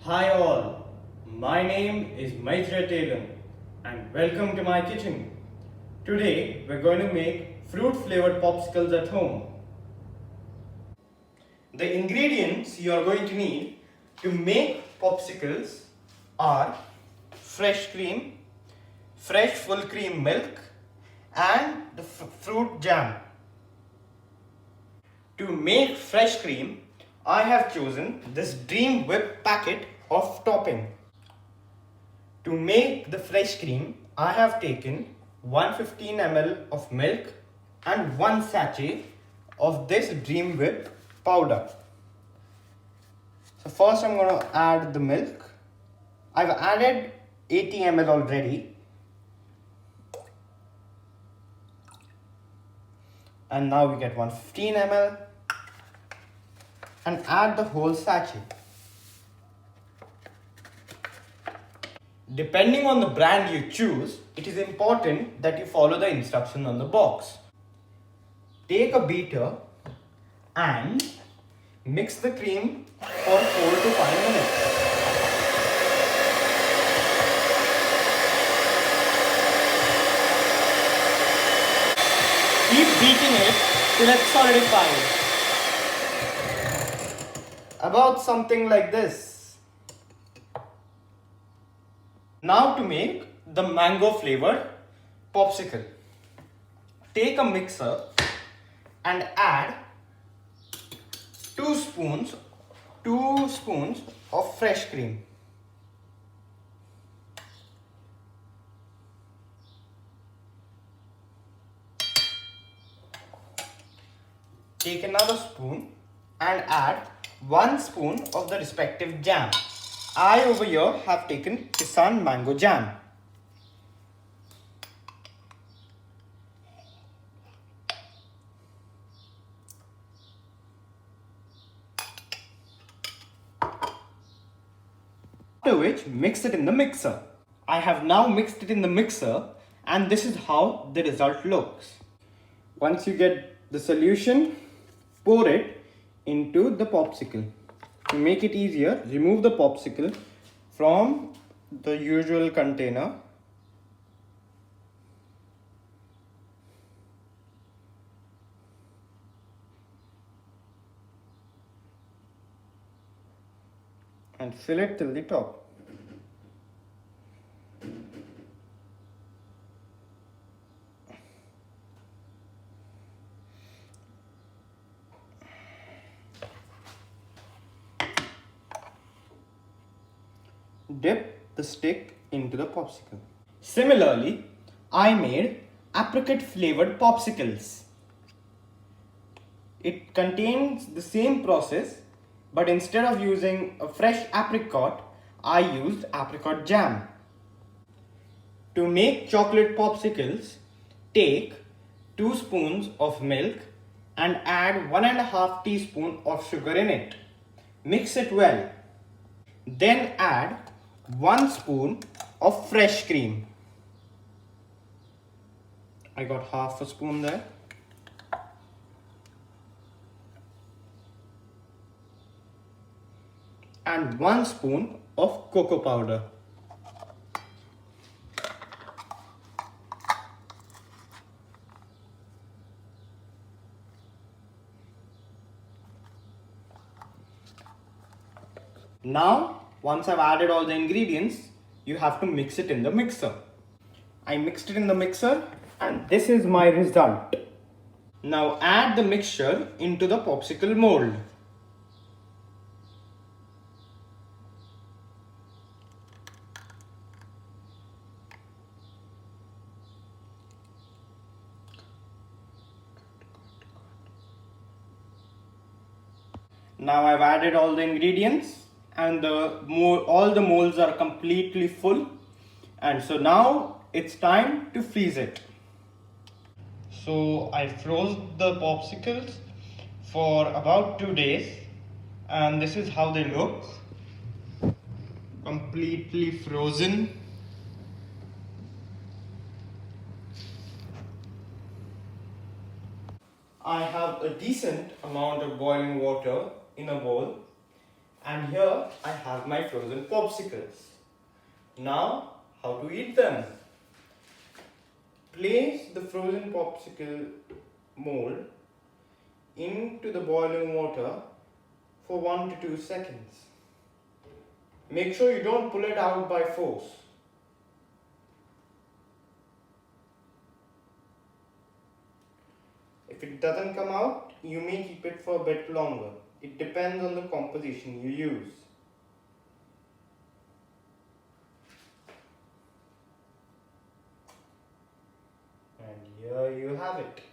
Hi all, my name is Maitra Taylor and welcome to my kitchen. Today we're going to make fruit flavored popsicles at home. The ingredients you are going to need to make popsicles are fresh cream, fresh full cream milk and the fruit jam. To make fresh cream, I have chosen this Dream Whip packet of topping. To make the fresh cream, I have taken 115 ml of milk and 1 sachet of this Dream Whip powder. So first I'm going to add the milk. I've added 80 ml already. And now we get 115 ml and add the whole sachet. Depending on the brand you choose, it is important that you follow the instruction on the box. Take a beater and mix the cream for 4 to 5 minutes. Keep beating it till it's solidified. About something like this. Now to make the mango flavored popsicle. Take a mixer and add 2 spoons of fresh cream. Take another spoon and add 1 spoon of the respective jam. I over here have taken Kisan mango jam. After which, mix it in the mixer. I have now mixed it in the mixer and this is how the result looks. Once you get the solution, pour it into the popsicle. To make it easier, remove the popsicle from the usual container. And fill it till the top. Dip the stick into the popsicle. Similarly, I made apricot flavored popsicles. It contains the same process, but instead of using a fresh apricot, I used apricot jam. To make chocolate popsicles, take 2 spoons of milk and add 1.5 teaspoons of sugar in it. Mix it well. Then add 1 spoon of fresh cream. I got half a spoon there. And 1 spoon of cocoa powder. Now, once I've added all the ingredients, you have to mix it in the mixer. I mixed it in the mixer and this is my result. Now add the mixture into the popsicle mold. Now I've added all the ingredients and all the molds are completely full, and so now it's time to freeze it. So I froze the popsicles for about 2 days and this is how they look. Completely frozen. I have a decent amount of boiling water in a bowl And here I have my frozen popsicles. Now, how to eat them? Place the frozen popsicle mold into the boiling water for 1 to 2 seconds. Make sure you don't pull it out by force. If it doesn't come out, you may keep it for a bit longer. It depends on the composition you use. And here you have it.